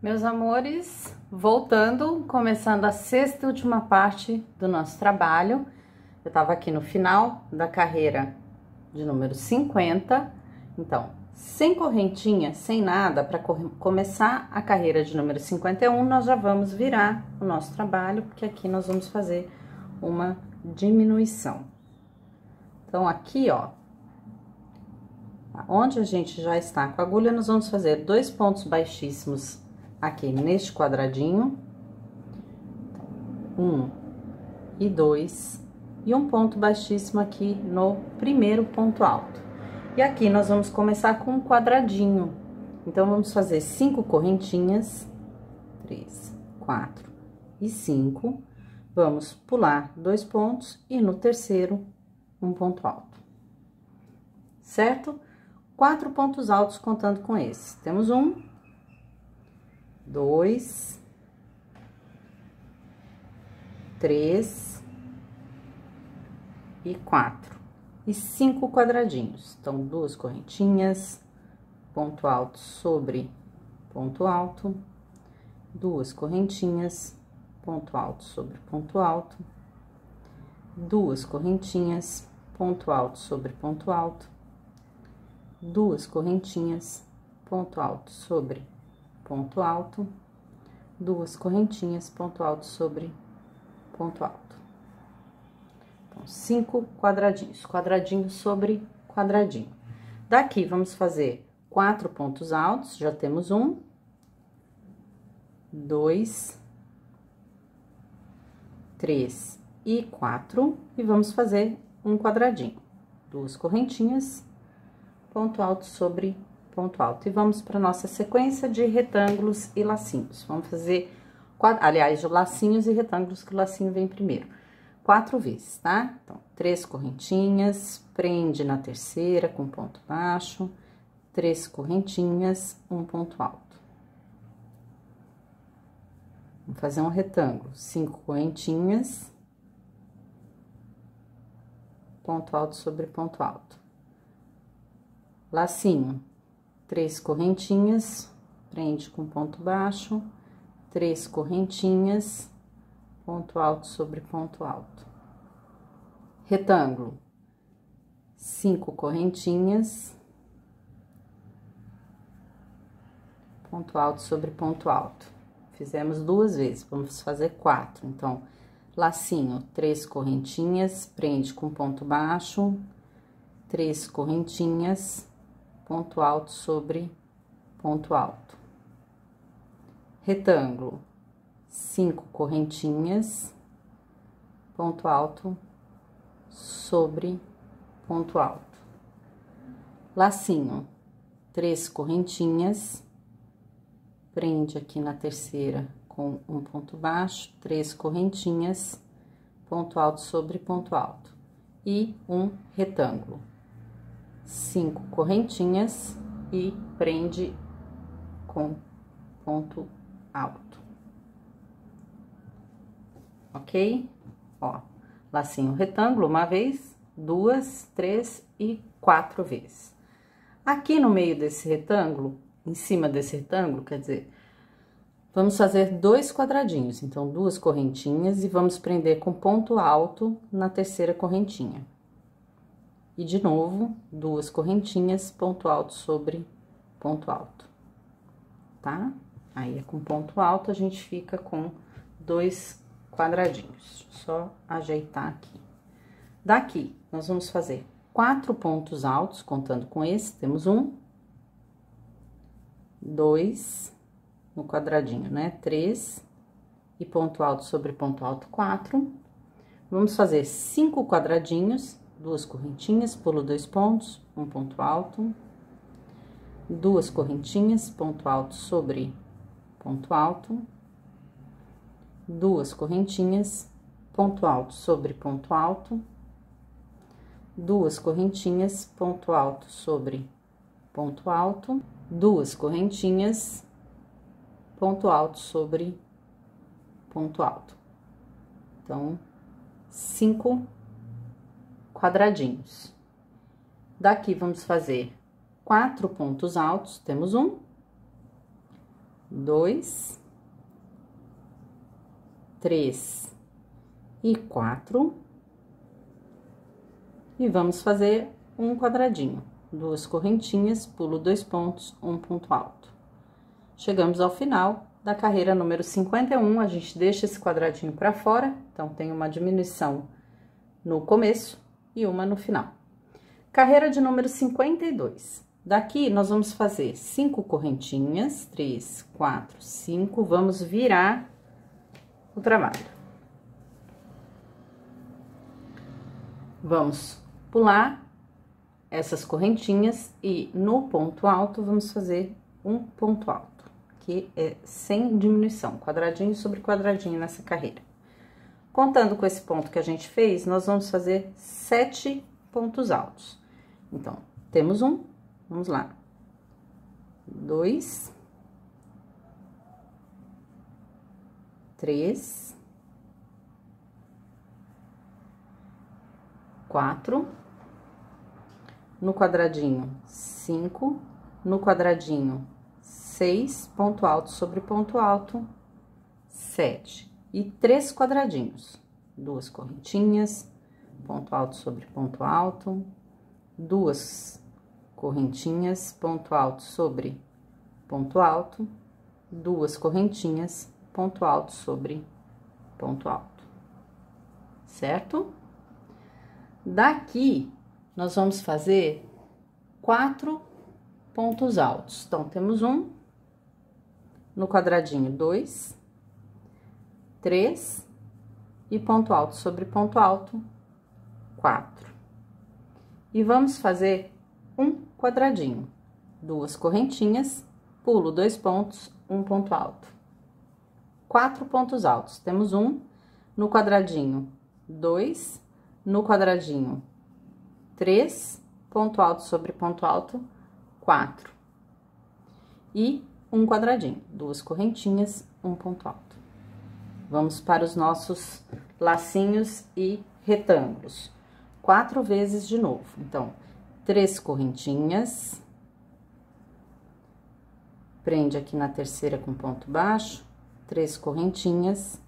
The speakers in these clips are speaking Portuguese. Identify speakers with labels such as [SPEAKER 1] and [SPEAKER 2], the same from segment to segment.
[SPEAKER 1] Meus amores, voltando, começando a sexta e última parte do nosso trabalho. Eu tava aqui no final da carreira de número 50, então, sem correntinha, sem nada, para começar a carreira de número 51, nós já vamos virar o nosso trabalho, porque aqui nós vamos fazer uma diminuição. Então, aqui, ó, onde a gente já está com a agulha, nós vamos fazer 2 pontos baixíssimos aqui neste quadradinho, 1 e 2, e um ponto baixíssimo aqui no primeiro ponto alto. E aqui nós vamos começar com um quadradinho, então vamos fazer 5 correntinhas, 3, 4 e 5, vamos pular 2 pontos e no terceiro um ponto alto, certo? 4 pontos altos contando com esse. Temos 1, 2, 3 e 4 e 5 quadradinhos. Então, 2 correntinhas, ponto alto sobre ponto alto, 2 correntinhas, ponto alto sobre ponto alto, 2 correntinhas, ponto alto sobre ponto alto, 2 correntinhas, ponto alto sobre ponto alto, 2 correntinhas, ponto alto sobre ponto alto. Então, 5 quadradinhos, quadradinho sobre quadradinho. Daqui, vamos fazer 4 pontos altos, já temos 1, 2, 3 e 4, e vamos fazer um quadradinho. 2 correntinhas, ponto alto sobre ponto alto. E vamos para nossa sequência de retângulos e lacinhos. Vamos fazer, aliás, de lacinhos e retângulos, que o lacinho vem primeiro. 4 vezes, tá? Então, 3 correntinhas, prende na terceira com ponto baixo, 3 correntinhas, um ponto alto. Vamos fazer um retângulo, 5 correntinhas, ponto alto sobre ponto alto. Lacinho, 3 correntinhas, prende com ponto baixo, 3 correntinhas, ponto alto sobre ponto alto. Retângulo, 5 correntinhas, ponto alto sobre ponto alto. Fizemos 2 vezes, vamos fazer 4. Então, lacinho, 3 correntinhas, prende com ponto baixo, 3 correntinhas, ponto alto sobre ponto alto. Retângulo, 5 correntinhas, ponto alto sobre ponto alto. Lacinho, 3 correntinhas, prende aqui na terceira com um ponto baixo, 3 correntinhas, ponto alto sobre ponto alto. E um retângulo. 5 correntinhas e prende com ponto alto. Ok? Ó, lacinho retângulo, uma vez, 2, 3 e 4 vezes. Aqui no meio desse retângulo, em cima desse retângulo, quer dizer, vamos fazer 2 quadradinhos. Então, 2 correntinhas e vamos prender com ponto alto na terceira correntinha. E, de novo, 2 correntinhas, ponto alto sobre ponto alto, tá? Aí, com ponto alto, a gente fica com 2 quadradinhos. Só ajeitar aqui. Daqui, nós vamos fazer 4 pontos altos, contando com esse. Temos 1, 2, no quadradinho, né? 3, e ponto alto sobre ponto alto, 4. Vamos fazer 5 quadradinhos, 2 correntinhas, pulo 2 pontos, um ponto alto, 2 correntinhas, ponto alto sobre ponto alto, 2 correntinhas, ponto alto sobre ponto alto, 2 correntinhas, ponto alto sobre ponto alto, 2 correntinhas, ponto alto sobre ponto alto. Então, 5 quadradinhos. Daqui, vamos fazer 4 pontos altos, temos 1, 2, 3 e 4. E vamos fazer um quadradinho, 2 correntinhas, pulo 2 pontos, um ponto alto. Chegamos ao final da carreira número 51, a gente deixa esse quadradinho para fora, então tem uma diminuição no começo e uma no final. Carreira de número 52. Daqui, nós vamos fazer 5 correntinhas, 3, 4, 5, vamos virar o trabalho. Vamos pular essas correntinhas e no ponto alto, vamos fazer um ponto alto, que é sem diminuição, quadradinho sobre quadradinho nessa carreira. Contando com esse ponto que a gente fez, nós vamos fazer 7 pontos altos. Então, temos um, vamos lá. 2, 3, 4, no quadradinho 5, no quadradinho 6, ponto alto sobre ponto alto, 7. E 3 quadradinhos, 2 correntinhas, ponto alto sobre ponto alto, 2 correntinhas, ponto alto sobre ponto alto, 2 correntinhas, ponto alto sobre ponto alto, certo? Daqui, nós vamos fazer 4 pontos altos. Então, temos um, no quadradinho 2, 3, e ponto alto sobre ponto alto, 4. E vamos fazer um quadradinho, 2 correntinhas, pulo 2 pontos, um ponto alto. 4 pontos altos, temos um, no quadradinho 2, no quadradinho 3, ponto alto sobre ponto alto, 4. E um quadradinho, 2 correntinhas, um ponto alto. Vamos para os nossos lacinhos e retângulos. 4 vezes de novo. Então, 3 correntinhas. Prende aqui na terceira com ponto baixo. 3 correntinhas,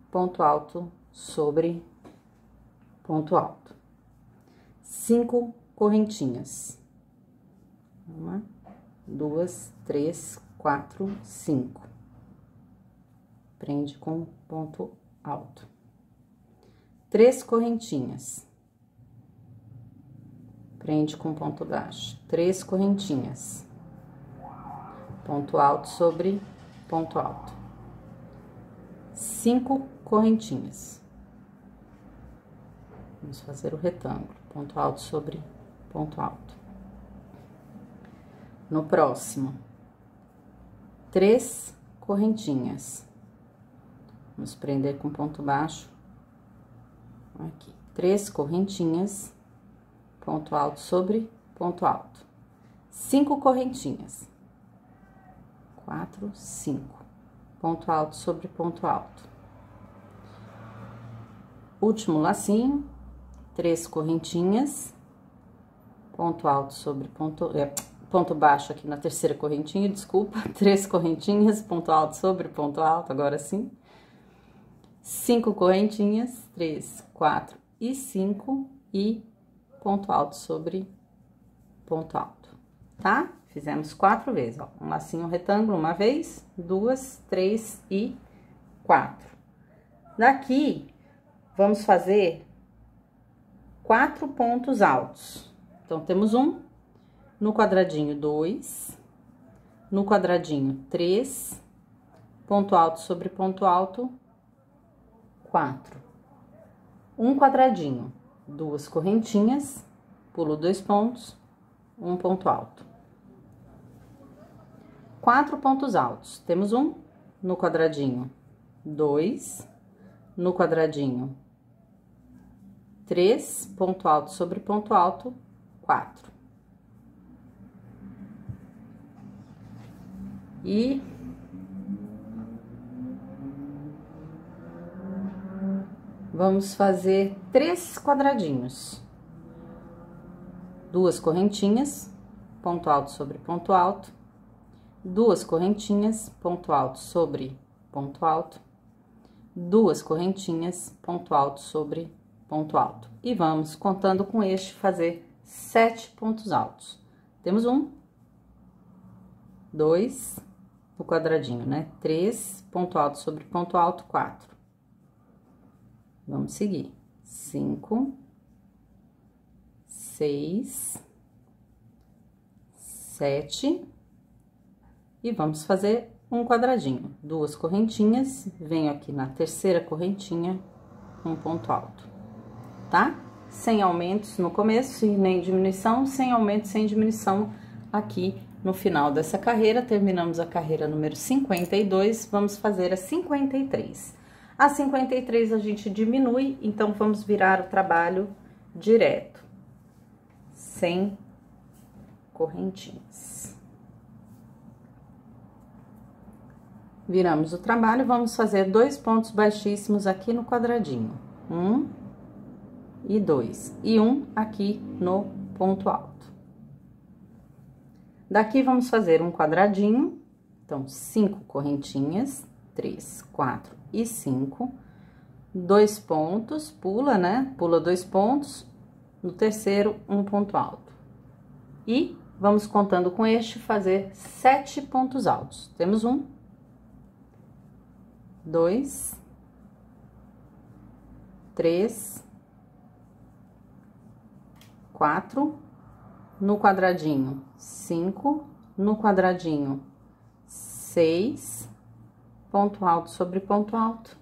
[SPEAKER 1] ponto alto sobre ponto alto. 5 correntinhas. 1, 2, 3, 4, 5. Prende com ponto alto. 3 correntinhas. Prende com ponto baixo. 3 correntinhas. Ponto alto sobre ponto alto. 5 correntinhas. Vamos fazer o retângulo. Ponto alto sobre ponto alto. No próximo, 3 correntinhas. Vamos prender com ponto baixo. Aqui, 3 correntinhas, ponto alto sobre ponto alto. 5 correntinhas. 4, 5. Ponto alto sobre ponto alto. Último lacinho, 3 correntinhas, ponto alto sobre ponto baixo aqui na terceira correntinha, desculpa, 3 correntinhas, ponto alto sobre ponto alto, agora sim. 5 correntinhas, 3, 4 e 5, e ponto alto sobre ponto alto, tá? Fizemos 4 vezes, ó, um lacinho retângulo uma vez, 2, 3 e 4. Daqui, vamos fazer 4 pontos altos. Então, temos um, no quadradinho 2, no quadradinho 3, ponto alto sobre ponto alto, 4. Um quadradinho, 2 correntinhas, pulo 2 pontos, um ponto alto. 4 pontos altos, temos um, no quadradinho 2, no quadradinho 3, ponto alto sobre ponto alto, 4. E vamos fazer 3 quadradinhos. 2 correntinhas, ponto alto sobre ponto alto. duas correntinhas, ponto alto sobre ponto alto, duas correntinhas, ponto alto sobre ponto alto. E vamos, contando com este, fazer 7 pontos altos. Temos 1, 2, no quadradinho, né? 3, ponto alto sobre ponto alto, 4. Vamos seguir. 5, 6, 7, e vamos fazer um quadradinho. Duas correntinhas, venho aqui na terceira correntinha, um ponto alto, tá? Sem aumentos no começo e nem diminuição, sem aumento, sem diminuição aqui no final dessa carreira. Terminamos a carreira número 52, vamos fazer a 53. A 53 a gente diminui, então vamos virar o trabalho direto, sem correntinhas. Viramos o trabalho, vamos fazer 2 pontos baixíssimos aqui no quadradinho. 1 e 2. E 1 aqui no ponto alto. Daqui, vamos fazer um quadradinho. Então, 5 correntinhas. 3, 4 e 5. 2 pontos, pula, né? Pula 2 pontos. No terceiro, um ponto alto. E vamos contando com este, fazer 7 pontos altos. Temos 1, 2, 3, 4, no quadradinho 5, no quadradinho 6, ponto alto sobre ponto alto,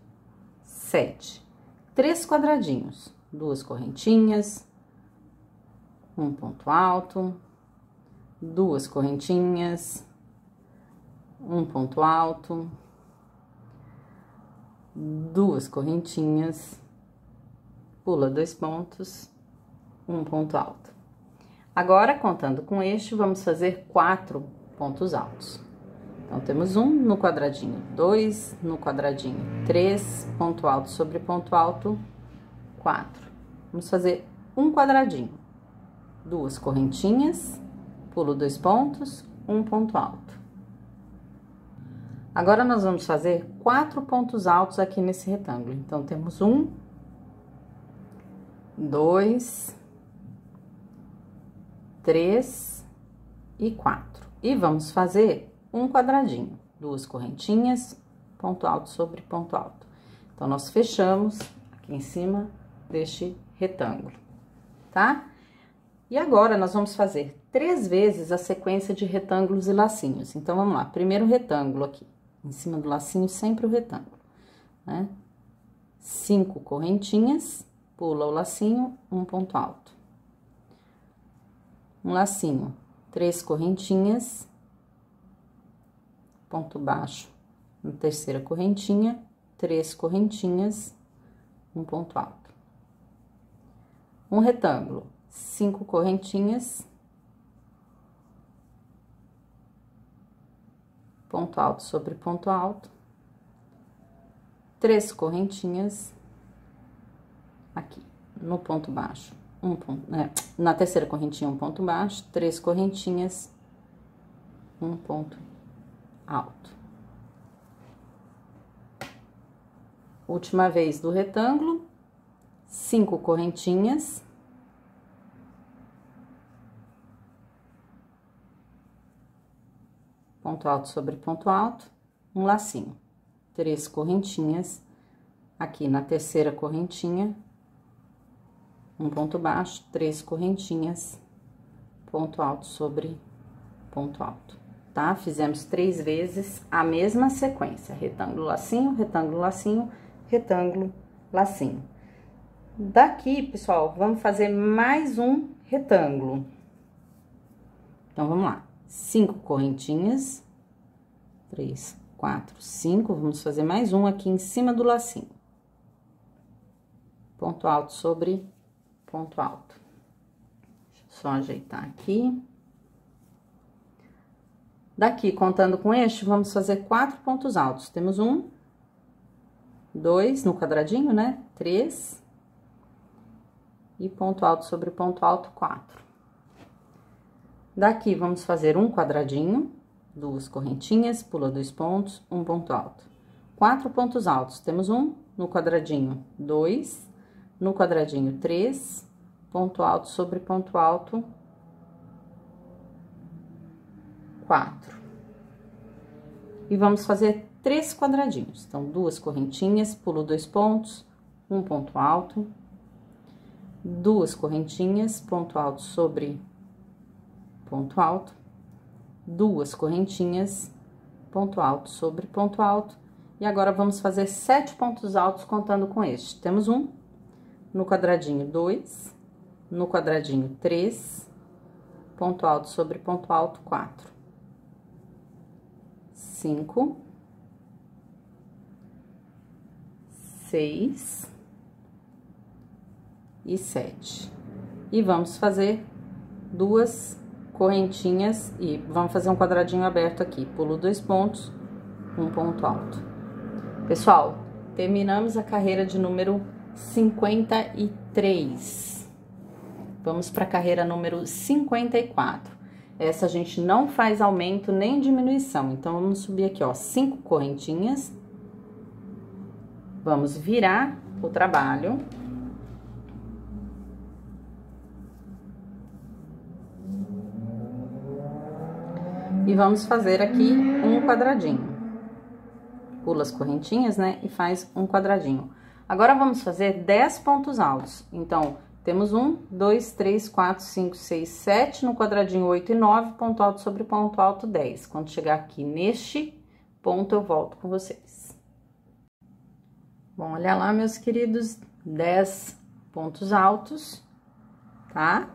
[SPEAKER 1] 7. 3 quadradinhos, 2 correntinhas, um ponto alto, 2 correntinhas, um ponto alto, 2 correntinhas, pula 2 pontos, um ponto alto. Agora, contando com este, vamos fazer 4 pontos altos. Então, temos 1 no quadradinho, 2 no quadradinho, 3, ponto alto sobre ponto alto, 4. Vamos fazer um quadradinho, 2 correntinhas, pulo 2 pontos, um ponto alto. Agora, nós vamos fazer 4 pontos altos aqui nesse retângulo. Então, temos 1, 2, 3 e 4. E vamos fazer um quadradinho, 2 correntinhas, ponto alto sobre ponto alto. Então, nós fechamos aqui em cima deste retângulo, tá? E agora, nós vamos fazer 3 vezes a sequência de retângulos e lacinhos. Então, vamos lá. Primeiro retângulo aqui. Em cima do lacinho, sempre o retângulo, né? 5 correntinhas, pula o lacinho, um ponto alto. Um lacinho, 3 correntinhas, ponto baixo. Na terceira correntinha, 3 correntinhas, um ponto alto. Um retângulo, 5 correntinhas, ponto alto sobre ponto alto, 3 correntinhas aqui no ponto baixo, na terceira correntinha um ponto baixo, 3 correntinhas, um ponto alto. Última vez do retângulo, 5 correntinhas, ponto alto sobre ponto alto, um lacinho, 3 correntinhas, aqui na terceira correntinha, um ponto baixo, 3 correntinhas, ponto alto sobre ponto alto, tá? Fizemos 3 vezes a mesma sequência, retângulo, lacinho, retângulo, lacinho, retângulo, lacinho. Daqui, pessoal, vamos fazer mais um retângulo. Então, vamos lá. 5 correntinhas, 3, 4, 5, vamos fazer mais um aqui em cima do lacinho. Ponto alto sobre ponto alto. Deixa eu só ajeitar aqui. Daqui, contando com este, vamos fazer 4 pontos altos. Temos 1, 2 no quadradinho, né? 3 e ponto alto sobre ponto alto, 4. Daqui, vamos fazer um quadradinho, duas correntinhas, pula 2 pontos, um ponto alto. 4 pontos altos, temos um no quadradinho, 2, no quadradinho 3, ponto alto sobre ponto alto, 4. E vamos fazer 3 quadradinhos. Então, duas correntinhas, pulo 2 pontos, um ponto alto, duas correntinhas, ponto alto sobre ponto alto, duas correntinhas, ponto alto sobre ponto alto. E agora, vamos fazer 7 pontos altos contando com este. Temos um no quadradinho 2, no quadradinho 3, ponto alto sobre ponto alto, 4, 5, 6 e 7. E vamos fazer duas correntinhas e vamos fazer um quadradinho aberto aqui. Pulo 2 pontos, um ponto alto. Pessoal, terminamos a carreira de número 53. Vamos para a carreira número 54. Essa a gente não faz aumento nem diminuição. Então, vamos subir aqui, ó, 5 correntinhas. Vamos virar o trabalho. E vamos fazer aqui um quadradinho. Pula as correntinhas, né? E faz um quadradinho. Agora, vamos fazer 10 pontos altos. Então, temos 1, 2, 3, 4, 5, 6, 7, no quadradinho 8 e 9, ponto alto sobre ponto alto 10. Quando chegar aqui neste ponto, eu volto com vocês. Bom, olha lá, meus queridos, 10 pontos altos, tá?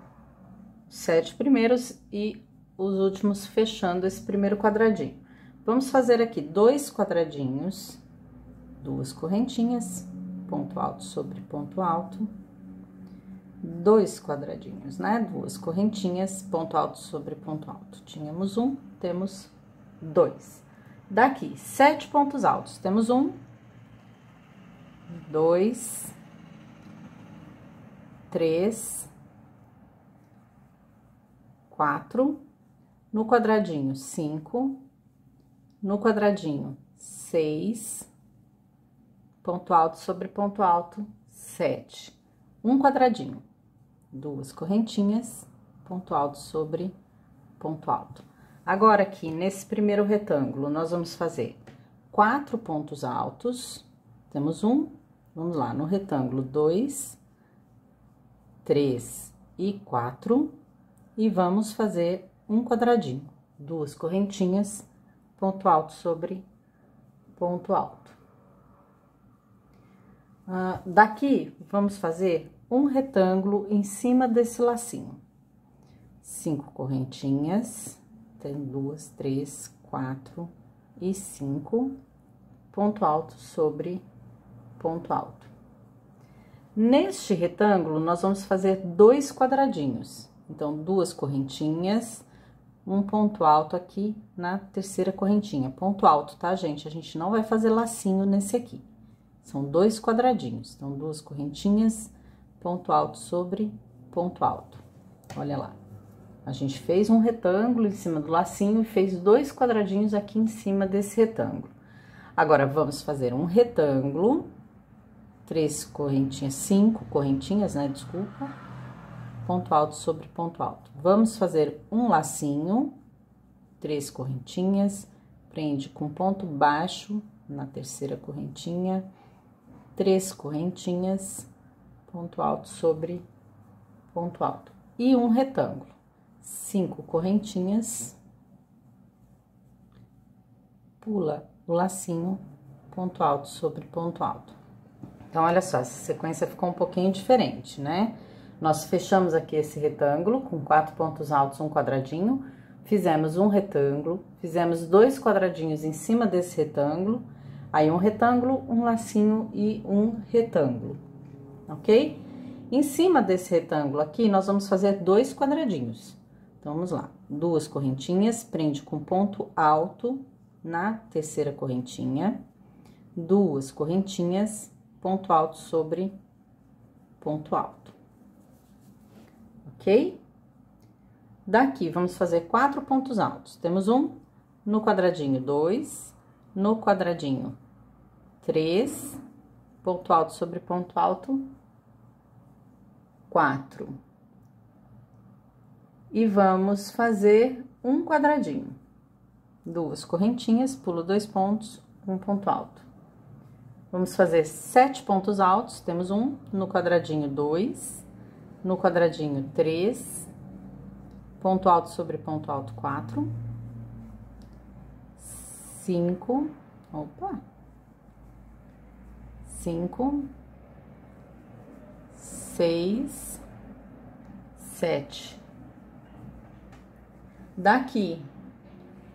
[SPEAKER 1] 7 primeiros e os últimos fechando esse primeiro quadradinho. Vamos fazer aqui 2 quadradinhos, 2 correntinhas, ponto alto sobre ponto alto, 2 quadradinhos, né? 2 correntinhas, ponto alto sobre ponto alto. Tínhamos um, temos 2. Daqui, 7 pontos altos. Temos 1, 2, 3, 4, no quadradinho 5, no quadradinho 6, ponto alto sobre ponto alto 7. Um quadradinho, 2 correntinhas, ponto alto sobre ponto alto. Agora, aqui, nesse primeiro retângulo, nós vamos fazer 4 pontos altos. Temos um, vamos lá, no retângulo 2, 3 e 4. E vamos fazer um quadradinho, 2 correntinhas, ponto alto sobre ponto alto. Daqui, vamos fazer um retângulo em cima desse lacinho. 5 correntinhas, tem 2, 3, 4 e 5, ponto alto sobre ponto alto. Neste retângulo, nós vamos fazer 2 quadradinhos. Então, 2 correntinhas, um ponto alto aqui na terceira correntinha. Ponto alto, tá, gente? A gente não vai fazer lacinho nesse aqui. São 2 quadradinhos. Então, 2 correntinhas, ponto alto sobre ponto alto. Olha lá. A gente fez um retângulo em cima do lacinho e fez 2 quadradinhos aqui em cima desse retângulo. Agora, vamos fazer um retângulo, 3 correntinhas, 5 correntinhas, né? Desculpa. Ponto alto sobre ponto alto. Vamos fazer um lacinho, 3 correntinhas, prende com ponto baixo na terceira correntinha, 3 correntinhas, ponto alto sobre ponto alto. E um retângulo, 5 correntinhas, pula o lacinho, ponto alto sobre ponto alto. Então, olha só, essa sequência ficou um pouquinho diferente, né? Nós fechamos aqui esse retângulo com 4 pontos altos, um quadradinho, fizemos um retângulo, fizemos 2 quadradinhos em cima desse retângulo, aí um retângulo, um lacinho e um retângulo, ok? Em cima desse retângulo aqui, nós vamos fazer 2 quadradinhos. Então, vamos lá. 2 correntinhas, prende com ponto alto na terceira correntinha, 2 correntinhas, ponto alto sobre ponto alto. Ok? Daqui, vamos fazer 4 pontos altos. Temos um no quadradinho 2, no quadradinho 3, ponto alto sobre ponto alto, 4. E vamos fazer um quadradinho. 2 correntinhas, pulo 2 pontos, um ponto alto. Vamos fazer 7 pontos altos, temos um no quadradinho 2, no quadradinho 3, ponto alto sobre ponto alto 4, 5, opa, 5, 6, 7. Daqui,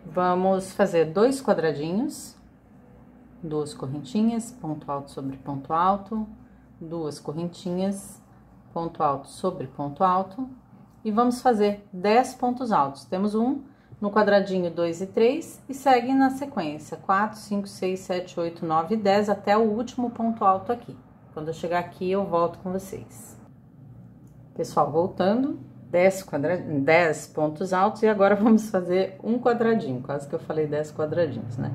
[SPEAKER 1] vamos fazer 2 quadradinhos, 2 correntinhas, ponto alto sobre ponto alto, 2 correntinhas, ponto alto sobre ponto alto, e vamos fazer 10 pontos altos. Temos um no quadradinho 2 e 3, e segue na sequência, 4, 5, 6, 7, 8, 9 e 10, até o último ponto alto aqui. Quando eu chegar aqui, eu volto com vocês. Pessoal, voltando, 10 pontos altos, e agora vamos fazer um quadradinho, quase que eu falei 10 quadradinhos, né?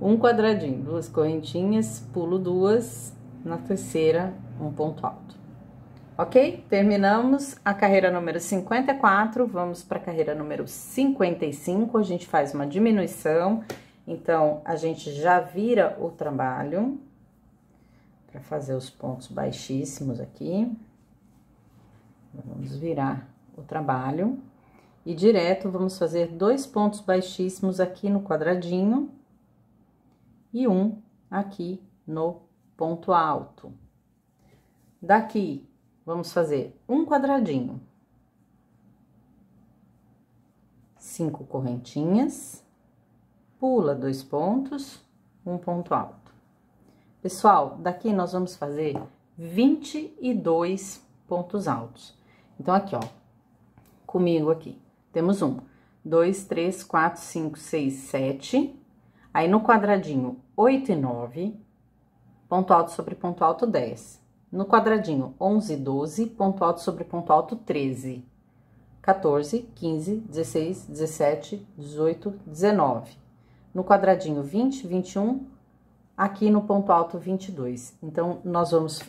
[SPEAKER 1] Um quadradinho, 2 correntinhas, pulo 2, na terceira, um ponto alto. Ok? Terminamos a carreira número 54, vamos para a carreira número 55, a gente faz uma diminuição, então, a gente já vira o trabalho, para fazer os pontos baixíssimos aqui. Vamos virar o trabalho, e direto vamos fazer 2 pontos baixíssimos aqui no quadradinho, e um aqui no ponto alto. Daqui, vamos fazer um quadradinho, 5 correntinhas, pula 2 pontos, um ponto alto. Pessoal, daqui nós vamos fazer 22 pontos altos. Então, aqui, ó, comigo aqui, temos 1, 2, 3, 4, 5, 6, 7, aí no quadradinho 8 e 9, ponto alto sobre ponto alto 10. No quadradinho 11 e 12, ponto alto sobre ponto alto 13. 14, 15, 16, 17, 18, 19. No quadradinho 20, 21, aqui no ponto alto 22. Então, nós vamos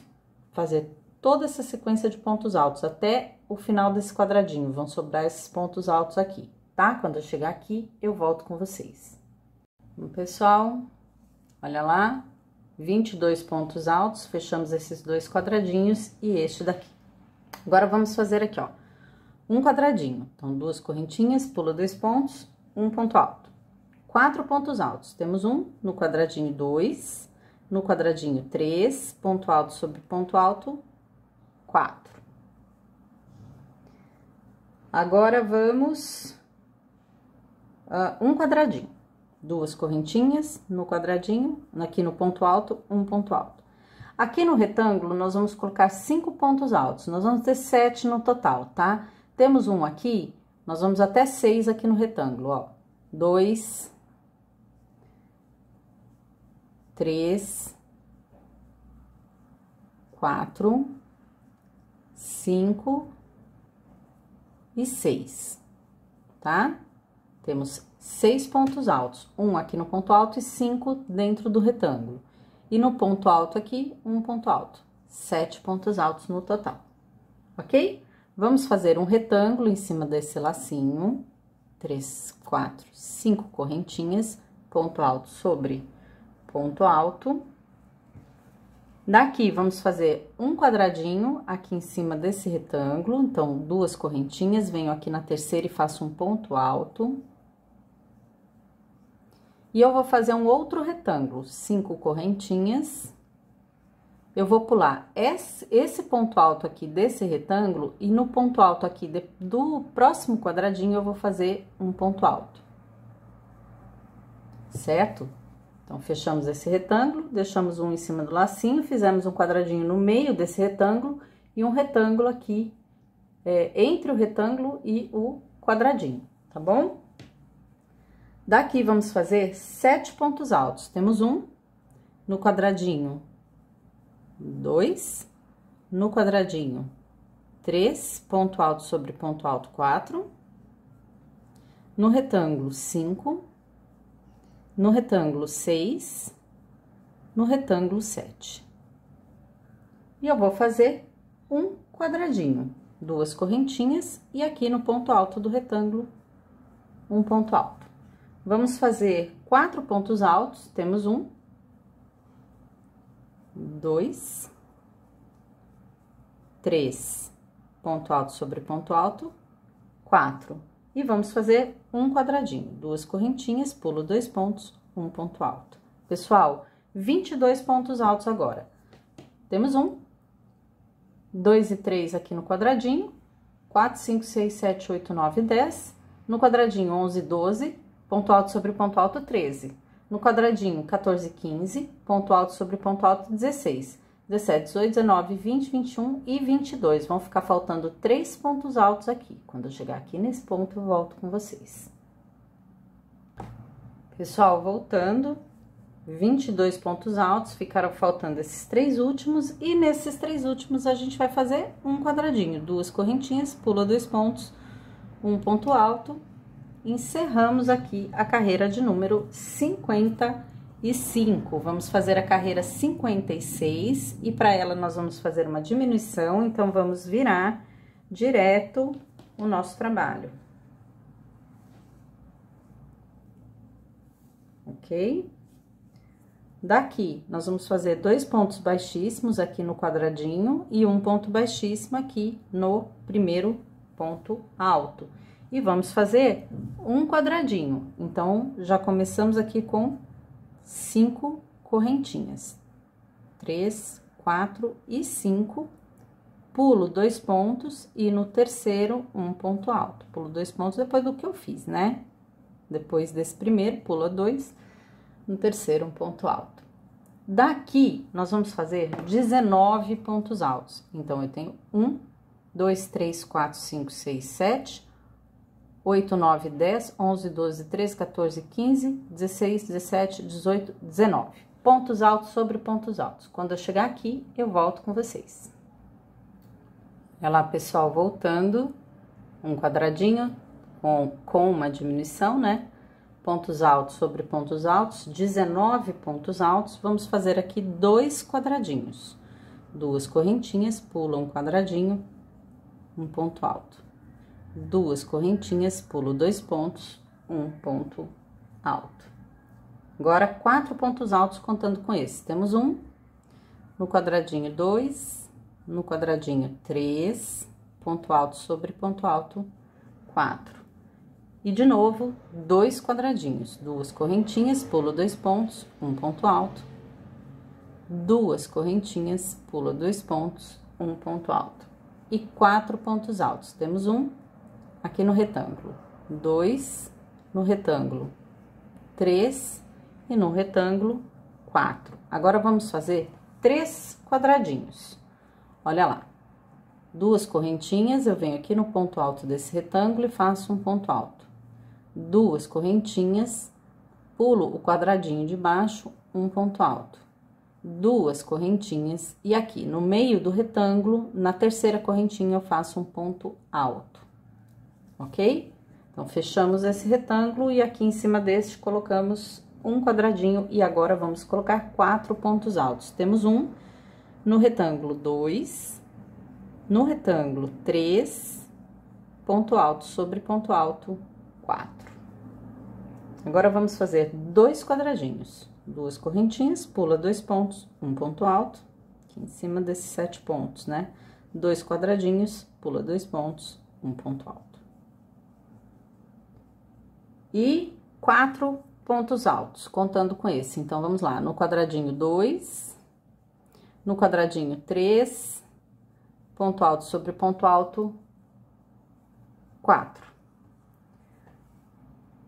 [SPEAKER 1] fazer toda essa sequência de pontos altos até o final desse quadradinho. Vão sobrar esses pontos altos aqui, tá? Quando eu chegar aqui, eu volto com vocês. Bom, pessoal, olha lá. 22 pontos altos, fechamos esses 2 quadradinhos e este daqui. Agora, vamos fazer aqui, ó, um quadradinho. Então, 2 correntinhas, pula 2 pontos, um ponto alto. 4 pontos altos. Temos um no quadradinho 2, no quadradinho 3, ponto alto sobre ponto alto, 4. Agora, vamos um quadradinho. 2 correntinhas no quadradinho, aqui no ponto alto, um ponto alto. Aqui no retângulo, nós vamos colocar 5 pontos altos, nós vamos ter 7 no total, tá? Temos um aqui, nós vamos até 6 aqui no retângulo, ó. 2, 3, 4, 5 e 6, tá? Temos 6 pontos altos, um aqui no ponto alto e 5 dentro do retângulo. E no ponto alto aqui, um ponto alto. 7 pontos altos no total, ok? Vamos fazer um retângulo em cima desse lacinho. 3, 4, 5 correntinhas, ponto alto sobre ponto alto. Daqui, vamos fazer um quadradinho aqui em cima desse retângulo. Então, 2 correntinhas, venho aqui na terceira e faço um ponto alto. E eu vou fazer um outro retângulo, 5 correntinhas. Eu vou pular esse ponto alto aqui desse retângulo e no ponto alto aqui do próximo quadradinho eu vou fazer um ponto alto. Certo? Então, fechamos esse retângulo, deixamos um em cima do lacinho, fizemos um quadradinho no meio desse retângulo e um retângulo aqui entre o retângulo e o quadradinho, tá bom? Daqui, vamos fazer 7 pontos altos. Temos um no quadradinho 2, no quadradinho 3, ponto alto sobre ponto alto 4, no retângulo 5, no retângulo 6, no retângulo 7. E eu vou fazer um quadradinho, 2 correntinhas, e aqui no ponto alto do retângulo, um ponto alto. Vamos fazer 4 pontos altos, temos 1, 2, 3, ponto alto sobre ponto alto, 4. E vamos fazer um quadradinho, 2 correntinhas, pulo 2 pontos, um ponto alto. Pessoal, 22 pontos altos agora. Temos 1, 2 e 3 aqui no quadradinho, 4, 5, 6, 7, 8, 9, 10. No quadradinho, 11, 12, ponto alto sobre ponto alto, 13. No quadradinho, 14, 15, ponto alto sobre ponto alto, 16. 17, 18, 19, 20, 21 e 22. Vão ficar faltando 3 pontos altos aqui. Quando eu chegar aqui nesse ponto, eu volto com vocês. Pessoal, voltando, 22 pontos altos, ficaram faltando esses 3 últimos. E nesses 3 últimos, a gente vai fazer um quadradinho, 2 correntinhas, pula 2 pontos, um ponto alto. Encerramos aqui a carreira de número 55. Vamos fazer a carreira 56 e para ela nós vamos fazer uma diminuição, então vamos virar direto o nosso trabalho. Ok? Daqui, nós vamos fazer 2 pontos baixíssimos aqui no quadradinho e um ponto baixíssimo aqui no primeiro ponto alto. E vamos fazer um quadradinho. Então, já começamos aqui com 5 correntinhas. 3, 4 e 5. Pulo 2 pontos e no terceiro, um ponto alto. Pulo 2 pontos depois do que eu fiz, né? Depois desse primeiro, pula 2. No terceiro, um ponto alto. Daqui, nós vamos fazer 19 pontos altos. Então, eu tenho 1, 2, 3, 4, 5, 6, 7... 8, 9, 10, 11, 12, 13, 14, 15, 16, 17, 18, 19. Pontos altos sobre pontos altos. Quando eu chegar aqui, eu volto com vocês. Olha lá, pessoal, voltando. Um quadradinho com uma diminuição, né? Pontos altos sobre pontos altos, 19 pontos altos. Vamos fazer aqui 2 quadradinhos. 2 correntinhas, pula um quadradinho, um ponto alto. 2 correntinhas, pulo 2 pontos, um ponto alto. Agora, 4 pontos altos contando com esse. Temos 1, no quadradinho 2, no quadradinho 3, ponto alto sobre ponto alto, 4. E de novo, 2 quadradinhos, 2 correntinhas, pulo 2 pontos, um ponto alto. 2 correntinhas, pulo 2 pontos, um ponto alto. E 4 pontos altos. Temos 1 aqui no retângulo, 2 no retângulo, 3 e no retângulo, 4. Agora, vamos fazer 3 quadradinhos. Olha lá, 2 correntinhas, eu venho aqui no ponto alto desse retângulo e faço um ponto alto. 2 correntinhas, pulo o quadradinho de baixo, um ponto alto. 2 correntinhas, e aqui no meio do retângulo, na terceira correntinha, eu faço um ponto alto. Ok? Então, fechamos esse retângulo e aqui em cima deste colocamos um quadradinho e agora vamos colocar 4 pontos altos. Temos 1 no retângulo 2, no retângulo 3, ponto alto sobre ponto alto 4. Agora, vamos fazer 2 quadradinhos, 2 correntinhas, pula 2 pontos, um ponto alto, aqui em cima desses 7 pontos, né? 2 quadradinhos, pula 2 pontos, um ponto alto. E 4 pontos altos, contando com esse. Então, vamos lá, no quadradinho 2, no quadradinho 3, ponto alto sobre ponto alto, 4.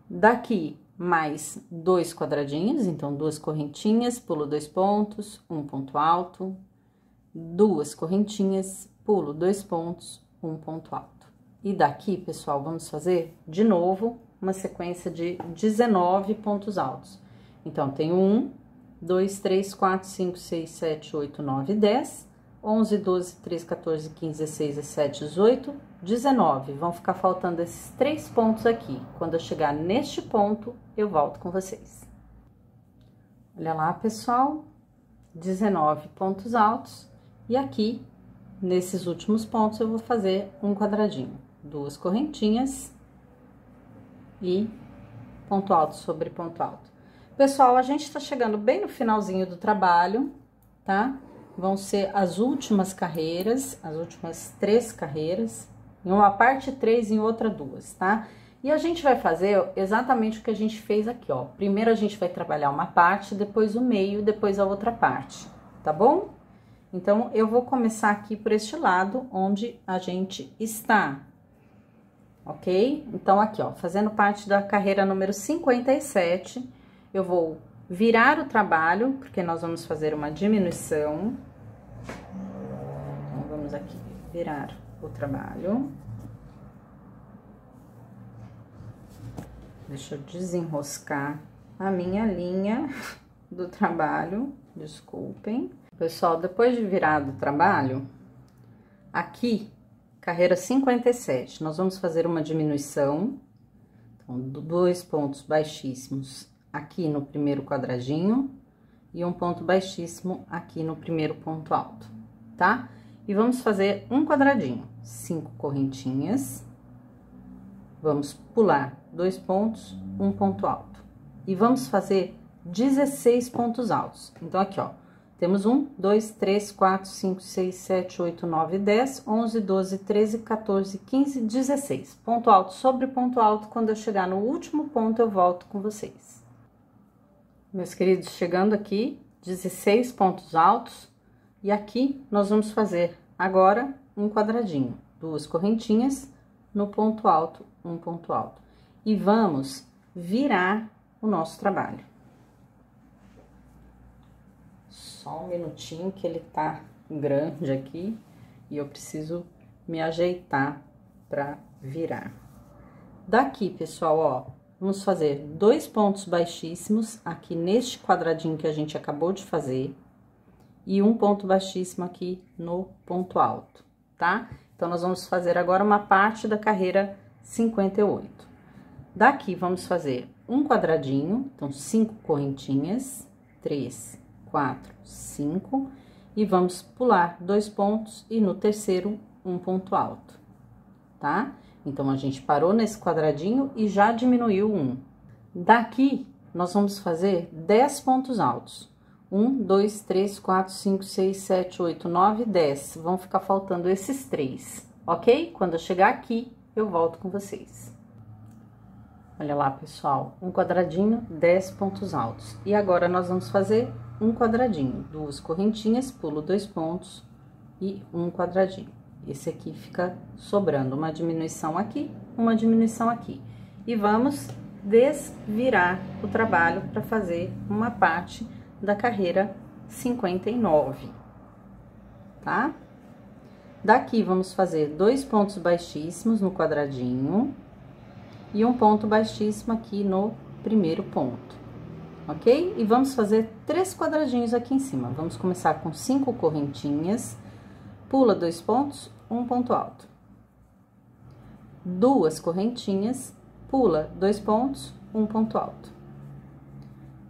[SPEAKER 1] Daqui, mais 2 quadradinhos, então, 2 correntinhas, pulo 2 pontos, um ponto alto, 2 correntinhas, pulo 2 pontos, um ponto alto. E daqui, pessoal, vamos fazer de novo uma sequência de 19 pontos altos. Então, tenho 1, 2, 3, 4, 5, 6, 7, 8, 9, 10, 11, 12, 13, 14, 15, 16, 17, 18, 19. Vão ficar faltando esses 3 pontos aqui. Quando eu chegar neste ponto, eu volto com vocês. Olha lá, pessoal, 19 pontos altos, e aqui, nesses últimos pontos, eu vou fazer um quadradinho, 2 correntinhas e ponto alto sobre ponto alto. Pessoal, a gente tá chegando bem no finalzinho do trabalho, tá? Vão ser as últimas carreiras, as últimas 3 carreiras, em uma parte 3 e em outra 2, tá? E a gente vai fazer exatamente o que a gente fez aqui, ó. Primeiro a gente vai trabalhar uma parte, depois o meio, depois a outra parte, tá bom? Então, eu vou começar aqui por este lado, onde a gente está, ok? Então, aqui, ó, fazendo parte da carreira número 57, eu vou virar o trabalho, porque nós vamos fazer uma diminuição. Então, vamos aqui, virar o trabalho. Deixa eu desenroscar a minha linha do trabalho, desculpem. Pessoal, depois de virado o trabalho, aqui, carreira 57, nós vamos fazer uma diminuição. Então, 2 pontos baixíssimos aqui no primeiro quadradinho e um ponto baixíssimo aqui no primeiro ponto alto, tá? E vamos fazer um quadradinho, 5 correntinhas. Vamos pular 2 pontos, um ponto alto. E vamos fazer 16 pontos altos. Então, aqui, ó, temos 1, 2, 3, 4, 5, 6, 7, 8, 9, 10, 11, 12, 13, 14, 15, 16. Ponto alto sobre ponto alto. Quando eu chegar no último ponto, eu volto com vocês. Meus queridos, chegando aqui, 16 pontos altos. E aqui, nós vamos fazer agora um quadradinho. 2 correntinhas no ponto alto, um ponto alto. E vamos virar o nosso trabalho. Só um minutinho que ele tá grande aqui e eu preciso me ajeitar para virar. Daqui, pessoal, ó, vamos fazer 2 pontos baixíssimos aqui neste quadradinho que a gente acabou de fazer e um ponto baixíssimo aqui no ponto alto, tá? Então, nós vamos fazer agora uma parte da carreira 58. Daqui, vamos fazer um quadradinho, então, 5 correntinhas, 3, 4, 5, e vamos pular 2 pontos e no terceiro, um ponto alto, tá? Então, a gente parou nesse quadradinho e já diminuiu um. Daqui, nós vamos fazer 10 pontos altos. 1, 2, 3, 4, 5, 6, 7, 8, 9, 10. Vão ficar faltando esses 3, ok? Quando eu chegar aqui, eu volto com vocês. Olha lá, pessoal, um quadradinho, 10 pontos altos. E agora, nós vamos fazer um quadradinho, 2 correntinhas, pulo 2 pontos e um quadradinho. Esse aqui fica sobrando uma diminuição aqui, uma diminuição aqui. E vamos desvirar o trabalho para fazer uma parte da carreira 59, tá? Daqui, vamos fazer 2 pontos baixíssimos no quadradinho e um ponto baixíssimo aqui no primeiro ponto, ok? E vamos fazer 3 quadradinhos aqui em cima. Vamos começar com 5 correntinhas, pula 2 pontos, um ponto alto. 2 correntinhas, pula 2 pontos, um ponto alto.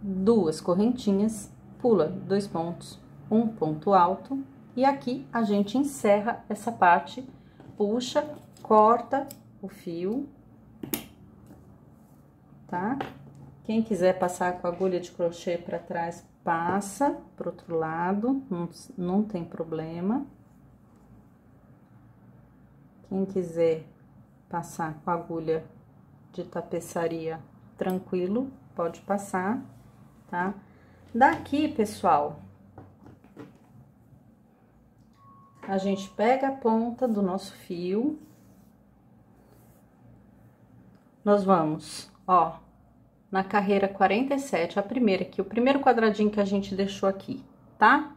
[SPEAKER 1] 2 correntinhas, pula 2 pontos, um ponto alto, e aqui a gente encerra essa parte, puxa, corta o fio, tá? Quem quiser passar com a agulha de crochê para trás, passa pro outro lado, não tem problema. Quem quiser passar com a agulha de tapeçaria, tranquilo, pode passar, tá? Daqui, pessoal, a gente pega a ponta do nosso fio, nós vamos, ó, na carreira 47, a primeira aqui, o primeiro quadradinho que a gente deixou aqui, tá?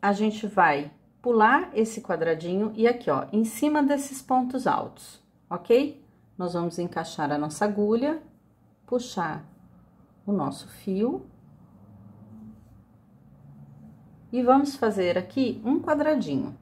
[SPEAKER 1] A gente vai pular esse quadradinho e aqui, ó, em cima desses pontos altos, ok? Nós vamos encaixar a nossa agulha, puxar o nosso fio e vamos fazer aqui um quadradinho.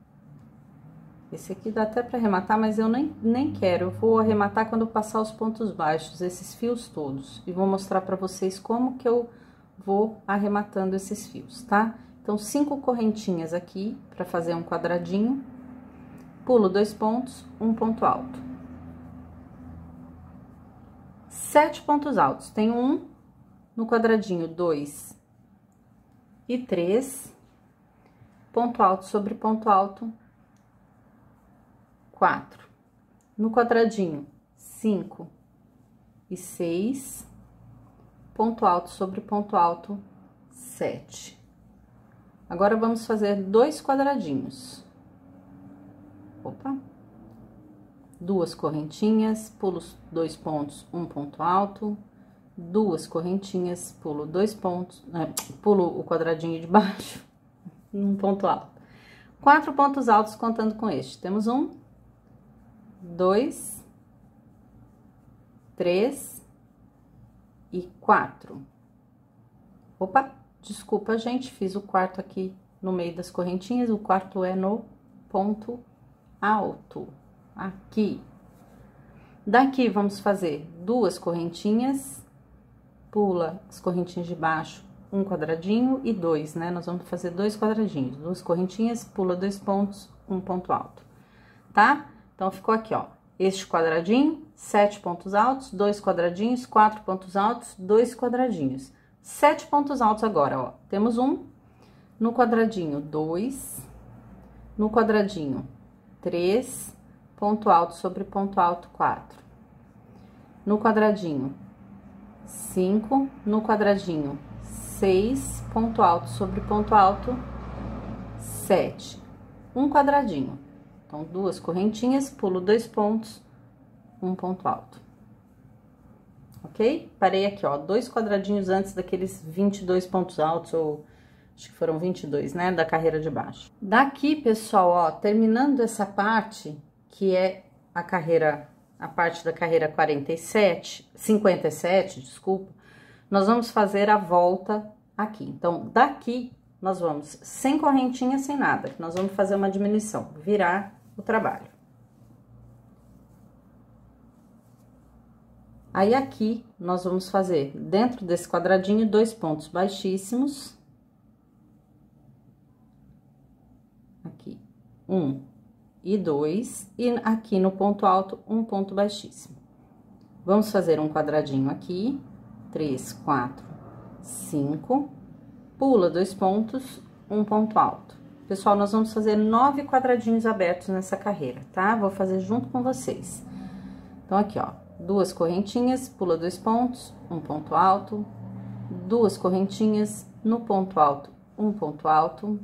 [SPEAKER 1] Esse aqui dá até pra arrematar, mas eu nem quero. Eu vou arrematar quando eu passar os pontos baixos, esses fios todos. E vou mostrar pra vocês como que eu vou arrematando esses fios, tá? Então, 5 correntinhas aqui pra fazer um quadradinho. Pulo 2 pontos, um ponto alto. 7 pontos altos. Tenho um no quadradinho 2 e 3. Ponto alto sobre ponto alto, 4. No quadradinho 5 e 6. Ponto alto sobre ponto alto, 7. Agora, vamos fazer 2 quadradinhos. Opa! 2 correntinhas, pulo 2 pontos, um ponto alto. 2 correntinhas, pulo 2 pontos, pulo o quadradinho de baixo, um ponto alto. 4 pontos altos contando com este. Temos 1, 2, 3 e 4. Opa, desculpa, gente, fiz o quarto aqui no meio das correntinhas, o quarto é no ponto alto, aqui. Daqui, vamos fazer 2 correntinhas, pula as correntinhas de baixo, um quadradinho e 2, né? Nós vamos fazer 2 quadradinhos, 2 correntinhas, pula 2 pontos, um ponto alto, tá? Então, ficou aqui, ó, este quadradinho, 7 pontos altos, 2 quadradinhos, 4 pontos altos, 2 quadradinhos. 7 pontos altos agora, ó. Temos um no quadradinho 2, no quadradinho 3, ponto alto sobre ponto alto 4. No quadradinho 5, no quadradinho 6, ponto alto sobre ponto alto 7. Um quadradinho. Então, 2 correntinhas, pulo 2 pontos, um ponto alto. Ok? Parei aqui, ó, 2 quadradinhos antes daqueles 22 pontos altos, ou acho que foram 22, né, da carreira de baixo. Daqui, pessoal, ó, terminando essa parte, que é a parte da carreira 57, desculpa, nós vamos fazer a volta aqui. Então, daqui, nós vamos sem correntinha, sem nada, nós vamos fazer uma diminuição, virar o trabalho. Aí, aqui, nós vamos fazer, dentro desse quadradinho, 2 pontos baixíssimos. Aqui, 1 e 2, e aqui no ponto alto, um ponto baixíssimo. Vamos fazer um quadradinho aqui, 3, 4, 5, pula 2 pontos, um ponto alto. Pessoal, nós vamos fazer 9 quadradinhos abertos nessa carreira, tá? Vou fazer junto com vocês. Então, aqui, ó, 2 correntinhas, pula 2 pontos, um ponto alto, 2 correntinhas, no ponto alto, um ponto alto,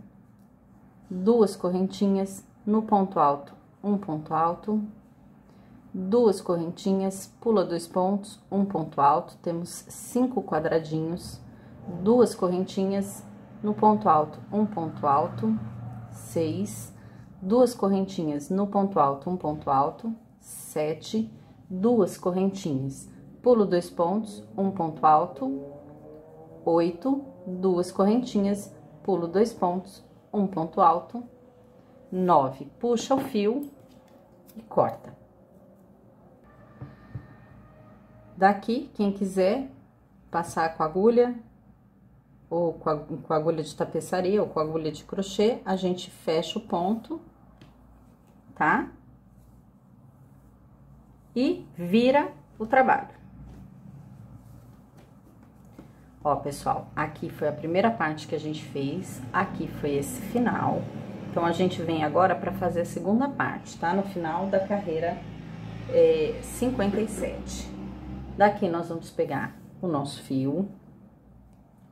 [SPEAKER 1] 2 correntinhas, no ponto alto, um ponto alto, 2 correntinhas, pula 2 pontos, um ponto alto, temos 5 quadradinhos, 2 correntinhas, no ponto alto, um ponto alto, 6, 2 correntinhas, no ponto alto, um ponto alto, 7, 2 correntinhas, pulo 2 pontos, um ponto alto, 8, 2 correntinhas, pulo 2 pontos, um ponto alto, 9, puxa o fio e corta. Daqui, quem quiser passar com agulha, ou com agulha de tapeçaria, ou com agulha de crochê, a gente fecha o ponto, tá? E vira o trabalho. Ó, pessoal, aqui foi a primeira parte que a gente fez, aqui foi esse final. Então, a gente vem agora para fazer a segunda parte, tá? No final da carreira 57. Daqui, nós vamos pegar o nosso fio.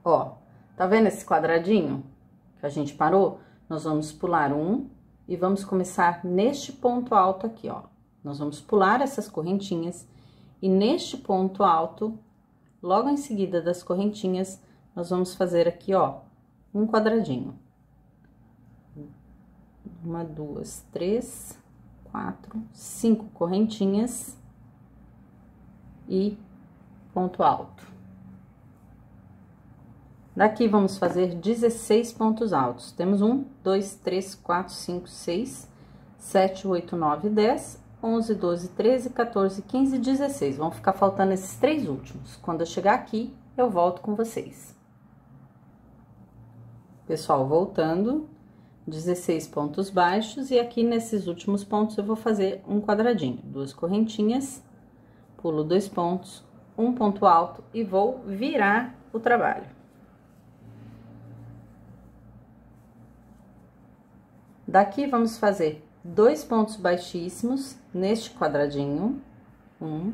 [SPEAKER 1] Ó, tá vendo esse quadradinho que a gente parou? Nós vamos pular um e vamos começar neste ponto alto aqui, ó. Nós vamos pular essas correntinhas e neste ponto alto, logo em seguida das correntinhas, nós vamos fazer aqui, ó, um quadradinho. 1, 2, 3, 4, 5 correntinhas e ponto alto. Daqui, vamos fazer 16 pontos altos. Temos 1, 2, 3, 4, 5, 6, 7, 8, 9, 10, 11, 12, 13, 14, 15, 16. Vão ficar faltando esses 3 últimos. Quando eu chegar aqui, eu volto com vocês. Pessoal, voltando, 16 pontos baixos, e aqui nesses últimos pontos eu vou fazer um quadradinho, 2 correntinhas, pulo 2 pontos, um ponto alto e vou virar o trabalho. Daqui, vamos fazer 2 pontos baixíssimos neste quadradinho, 1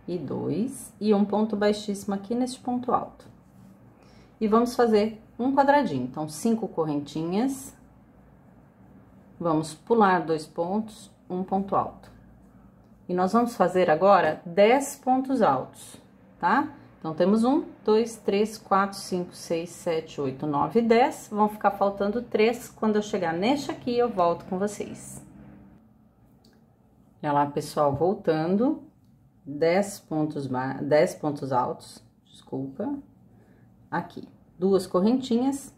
[SPEAKER 1] e 2, e um ponto baixíssimo aqui neste ponto alto. E vamos fazer um quadradinho, então 5 correntinhas, vamos pular 2 pontos, um ponto alto. E nós vamos fazer agora 10 pontos altos, tá? Então, temos 1, 2, 3, 4, 5, 6, 7, 8, 9, 10. Vão ficar faltando 3. Quando eu chegar neste aqui, eu volto com vocês. Olha lá, pessoal, voltando. 10 pontos altos, desculpa. Aqui, 2 correntinhas,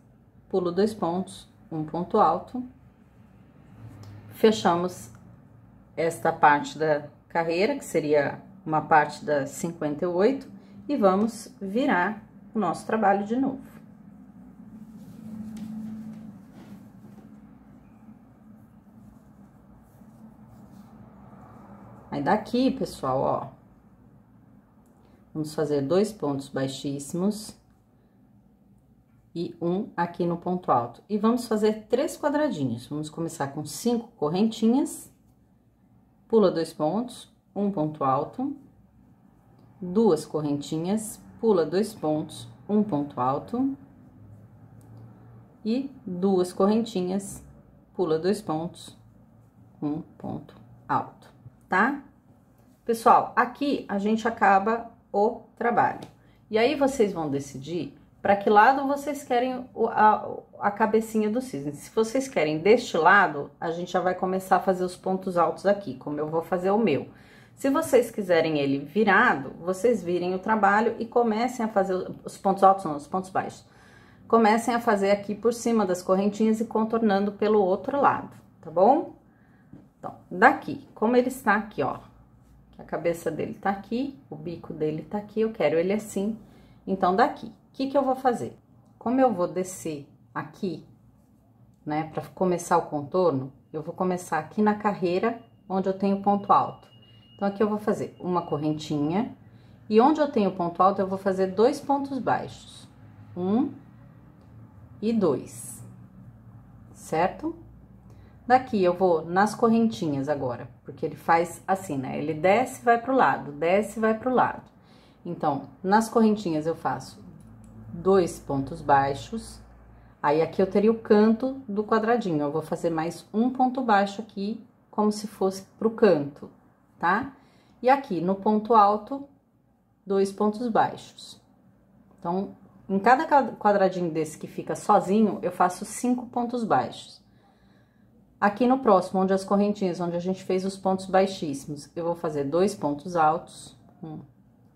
[SPEAKER 1] pulo 2 pontos, um ponto alto. Fechamos esta parte da carreira, que seria uma parte da 58, e vamos virar o nosso trabalho de novo. Aí, daqui, pessoal, ó, vamos fazer 2 pontos baixíssimos e um aqui no ponto alto. E vamos fazer 3 quadradinhos. Vamos começar com 5 correntinhas, pula 2 pontos, um ponto alto, 2 correntinhas, pula 2 pontos, um ponto alto, e 2 correntinhas, pula 2 pontos, um ponto alto, tá? Pessoal, aqui a gente acaba o trabalho. E aí, vocês vão decidir para que lado vocês querem a cabecinha do cisne. Se vocês querem deste lado, a gente já vai começar a fazer os pontos altos aqui, como eu vou fazer o meu. Se vocês quiserem ele virado, vocês virem o trabalho e comecem a fazer os pontos altos, não, os pontos baixos. Comecem a fazer aqui por cima das correntinhas e contornando pelo outro lado, tá bom? Então, daqui, como ele está aqui, ó, a cabeça dele tá aqui, o bico dele tá aqui, eu quero ele assim. Então, daqui, o que eu vou fazer? Como eu vou descer aqui, né, para começar o contorno, eu vou começar aqui na carreira, onde eu tenho ponto alto. Então, aqui eu vou fazer uma correntinha, e onde eu tenho ponto alto, eu vou fazer 2 pontos baixos. 1 e 2, certo? Daqui, eu vou nas correntinhas agora, porque ele faz assim, né? Ele desce e vai pro lado, desce e vai pro lado. Então, nas correntinhas eu faço 2 pontos baixos, aí aqui eu teria o canto do quadradinho, eu vou fazer mais um ponto baixo aqui, como se fosse pro canto, tá? E aqui, no ponto alto, 2 pontos baixos. Então, em cada quadradinho desse que fica sozinho, eu faço 5 pontos baixos. Aqui no próximo, onde as correntinhas, onde a gente fez os pontos baixíssimos, eu vou fazer 2 pontos altos, 1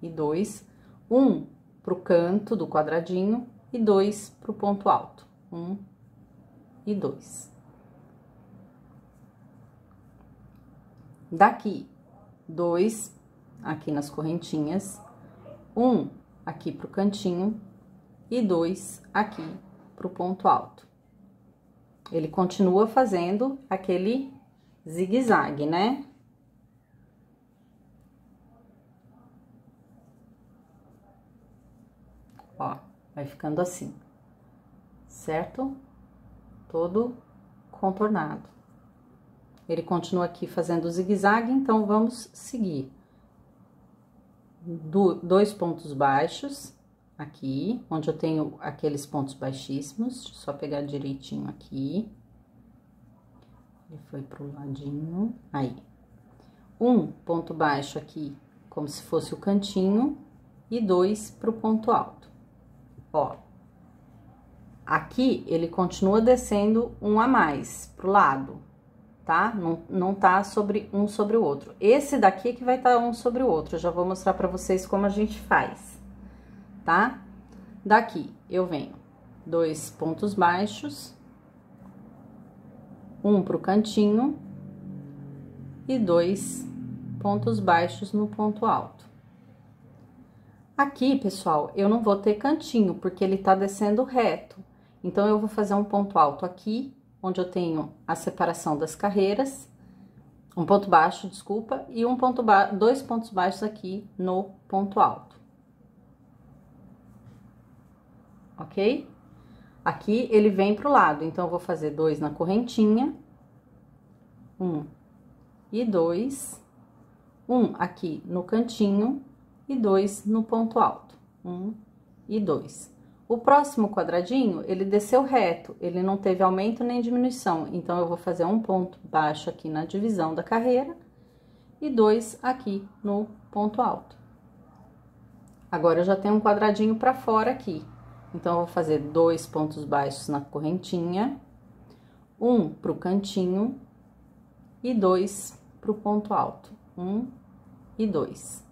[SPEAKER 1] e 2, 1 pro canto do quadradinho e 2 pro ponto alto, 1 e 2. Daqui, 2 aqui nas correntinhas, 1 aqui pro cantinho e 2 aqui pro ponto alto. Ele continua fazendo aquele zigue-zague, né? Ó, vai ficando assim, certo? Todo contornado. Ele continua aqui fazendo o zigue-zague, então vamos seguir. 2 pontos baixos aqui, onde eu tenho aqueles pontos baixíssimos, só pegar direitinho aqui. Ele foi pro ladinho, aí. 1 ponto baixo aqui, como se fosse o cantinho, e 2 pro ponto alto. Ó, aqui ele continua descendo um a mais pro lado, tá? Não tá sobre um sobre o outro. Esse daqui é que vai estar um sobre o outro, eu já vou mostrar pra vocês como a gente faz, tá? Daqui, eu venho 2 pontos baixos, um pro cantinho e 2 pontos baixos no ponto alto. Aqui, pessoal, eu não vou ter cantinho, porque ele tá descendo reto. Então, eu vou fazer um ponto alto aqui, onde eu tenho a separação das carreiras, um ponto baixo, desculpa, e dois pontos baixos aqui no ponto alto. Ok? Aqui ele vem pro lado, então eu vou fazer 2 na correntinha, 1 e 2, 1 aqui no cantinho e 2 no ponto alto, 1 e 2. O próximo quadradinho, ele desceu reto, ele não teve aumento nem diminuição, então eu vou fazer um ponto baixo aqui na divisão da carreira e 2 aqui no ponto alto. Agora, eu já tenho um quadradinho para fora aqui, então eu vou fazer 2 pontos baixos na correntinha, 1 pro cantinho e 2 pro ponto alto, 1 e 2.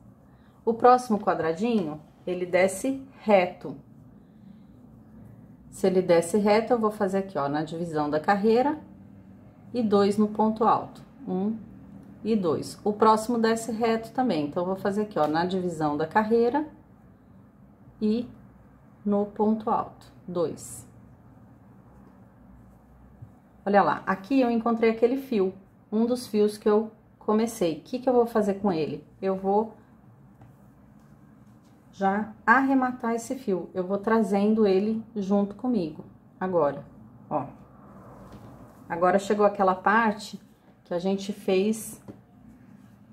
[SPEAKER 1] O próximo quadradinho, ele desce reto. Se ele desce reto, eu vou fazer aqui, ó, na divisão da carreira e 2 no ponto alto, 1 e 2. O próximo desce reto também, então eu vou fazer aqui, ó, na divisão da carreira e no ponto alto, 2. Olha lá, aqui eu encontrei aquele fio, um dos fios que eu comecei. O que que eu vou fazer com ele? Eu vou já arrematar esse fio, eu vou trazendo ele junto comigo, agora, ó. Agora chegou aquela parte que a gente fez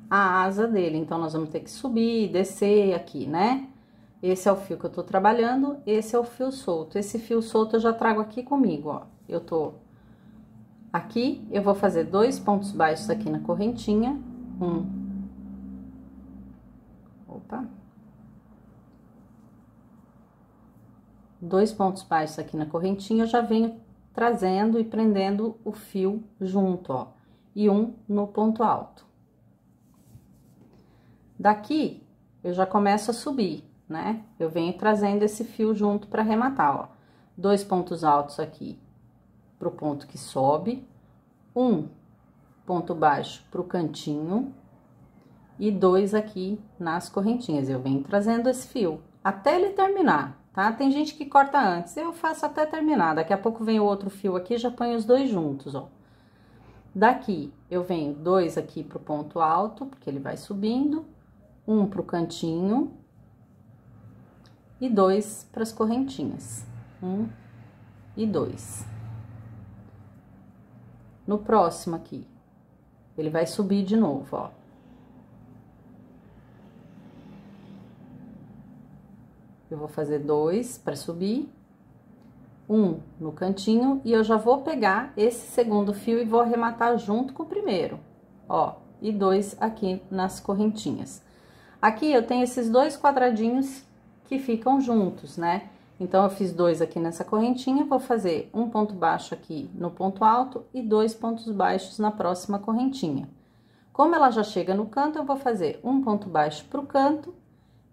[SPEAKER 1] a asa dele, então nós vamos ter que subir, descer aqui, né? Esse é o fio que eu tô trabalhando, esse é o fio solto. Esse fio solto eu já trago aqui comigo, ó. Eu tô aqui, eu vou fazer 2 pontos baixos aqui na correntinha, opa. 2 pontos baixos aqui na correntinha, eu já venho trazendo e prendendo o fio junto, ó, e 1 no ponto alto. Daqui, eu já começo a subir, né? Eu venho trazendo esse fio junto para arrematar, ó. 2 pontos altos aqui pro ponto que sobe, 1 ponto baixo pro cantinho e 2 aqui nas correntinhas. Eu venho trazendo esse fio até ele terminar. Tá? Tem gente que corta antes, eu faço até terminar. Daqui a pouco vem o outro fio aqui, já ponho os dois juntos, ó. Daqui, eu venho 2 aqui pro ponto alto, porque ele vai subindo, 1 pro cantinho e 2 pras correntinhas. 1 e 2. No próximo aqui, ele vai subir de novo, ó. Eu vou fazer 2 para subir, 1 no cantinho, e eu já vou pegar esse segundo fio e vou arrematar junto com o primeiro, ó, e 2 aqui nas correntinhas. Aqui eu tenho esses 2 quadradinhos que ficam juntos, né? Então, eu fiz 2 aqui nessa correntinha, vou fazer um ponto baixo aqui no ponto alto e 2 pontos baixos na próxima correntinha. Como ela já chega no canto, eu vou fazer um ponto baixo pro canto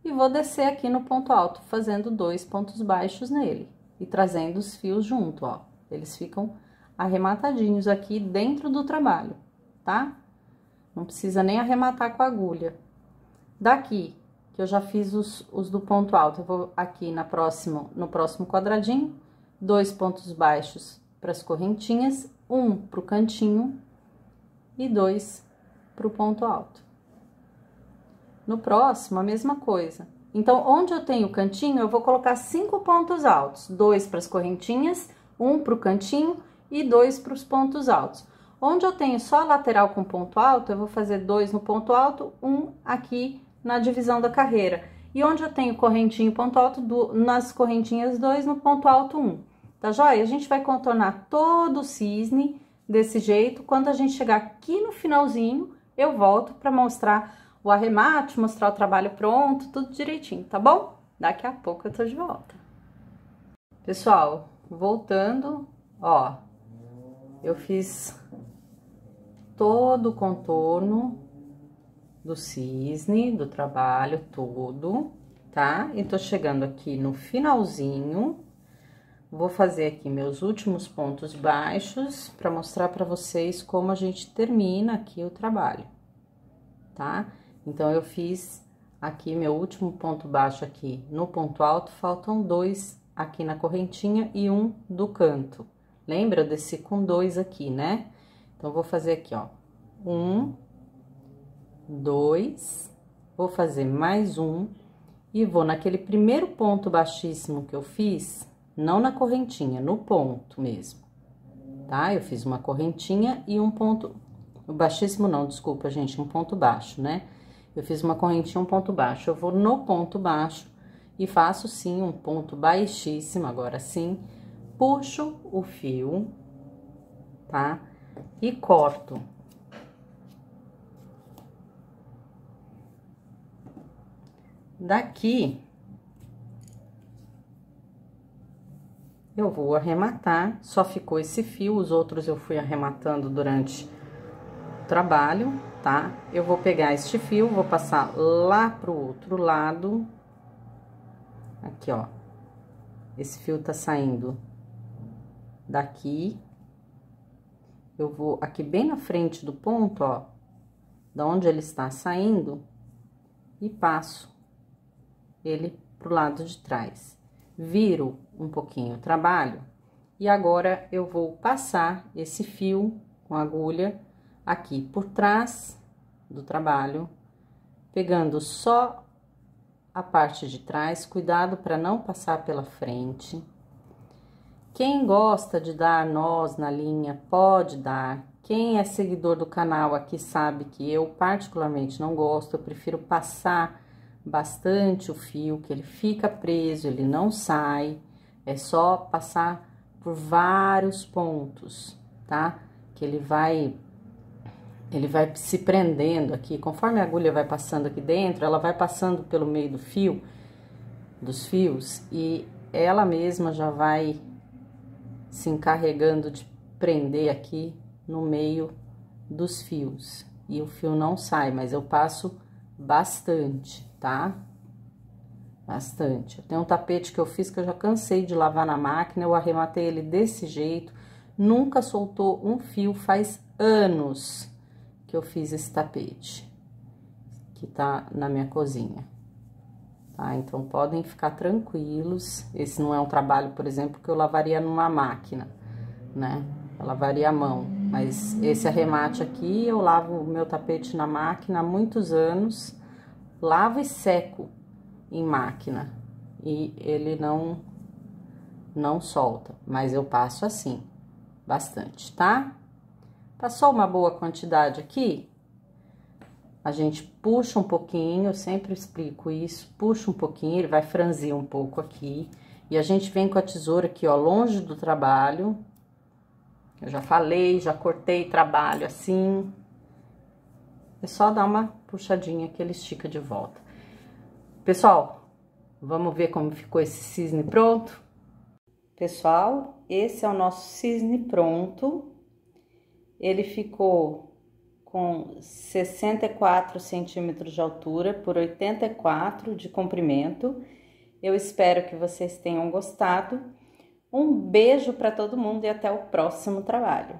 [SPEAKER 1] e vou descer aqui no ponto alto, fazendo 2 pontos baixos nele e trazendo os fios junto, ó. Eles ficam arrematadinhos aqui dentro do trabalho, tá? Não precisa nem arrematar com a agulha. Daqui, que eu já fiz os do ponto alto, eu vou aqui no próximo quadradinho, 2 pontos baixos para as correntinhas, 1 pro cantinho e 2 pro ponto alto. No próximo, a mesma coisa. Então, onde eu tenho o cantinho, eu vou colocar 5 pontos altos. 2 para as correntinhas, 1 para o cantinho e 2 para os pontos altos. Onde eu tenho só a lateral com ponto alto, eu vou fazer 2 no ponto alto, 1 aqui na divisão da carreira. E onde eu tenho correntinho e ponto alto, nas correntinhas 2, no ponto alto 1. Tá joia? A gente vai contornar todo o cisne desse jeito. Quando a gente chegar aqui no finalzinho, eu volto para mostrar o arremate, mostrar o trabalho pronto, tudo direitinho, tá bom? Daqui a pouco eu tô de volta. Pessoal, voltando, ó, eu fiz todo o contorno do cisne, do trabalho todo, tá? E tô chegando aqui no finalzinho, vou fazer aqui meus últimos pontos baixos para mostrar para vocês como a gente termina aqui o trabalho, tá? Então, eu fiz aqui meu último ponto baixo aqui no ponto alto, faltam 2 aqui na correntinha e 1 do canto. Lembra? Eu desci com 2 aqui, né? Então, vou fazer aqui, ó, 1, 2, vou fazer mais 1 e vou naquele primeiro ponto baixíssimo que eu fiz, não na correntinha, no ponto mesmo, tá? Eu fiz uma correntinha e um ponto, baixíssimo não, desculpa, gente, um ponto baixo, né? Eu fiz uma correntinha, um ponto baixo, eu vou no ponto baixo e faço sim um ponto baixíssimo, agora sim, puxo o fio, tá? E corto. Daqui, eu vou arrematar, só ficou esse fio, os outros eu fui arrematando durante o trabalho, tá? Eu vou pegar este fio, vou passar lá pro outro lado, aqui, ó. Esse fio tá saindo daqui, eu vou aqui bem na frente do ponto, ó, da onde ele está saindo, e passo ele pro lado de trás. Viro um pouquinho o trabalho, e agora eu vou passar esse fio com agulha aqui por trás do trabalho, pegando só a parte de trás, cuidado para não passar pela frente. Quem gosta de dar nós na linha, pode dar. Quem é seguidor do canal aqui sabe que eu particularmente não gosto, eu prefiro passar bastante o fio, que ele fica preso, ele não sai. É só passar por vários pontos, tá? Que ele vai se prendendo aqui, conforme a agulha vai passando aqui dentro, ela vai passando pelo meio do fio, dos fios, e ela mesma já vai se encarregando de prender aqui no meio dos fios. E o fio não sai, mas eu passo bastante, tá? Bastante. Tem um tapete que eu fiz que eu já cansei de lavar na máquina, eu arrematei ele desse jeito, nunca soltou um fio, faz anos que eu fiz esse tapete, que tá na minha cozinha, tá? Então, podem ficar tranquilos, esse não é um trabalho, por exemplo, que eu lavaria numa máquina, né? Eu lavaria à mão, mas esse arremate aqui, eu lavo o meu tapete na máquina há muitos anos, lavo e seco em máquina, e ele não solta, mas eu passo assim, bastante, tá? Passou uma boa quantidade aqui, a gente puxa um pouquinho, eu sempre explico isso, puxa um pouquinho, ele vai franzir um pouco aqui, e a gente vem com a tesoura aqui, ó, longe do trabalho. Eu já falei, já cortei trabalho assim, é só dar uma puxadinha que ele estica de volta. Pessoal, vamos ver como ficou esse cisne pronto? Pessoal, esse é o nosso cisne pronto. Ele ficou com 64 centímetros de altura por 84 de comprimento. Eu espero que vocês tenham gostado. Um beijo para todo mundo e até o próximo trabalho.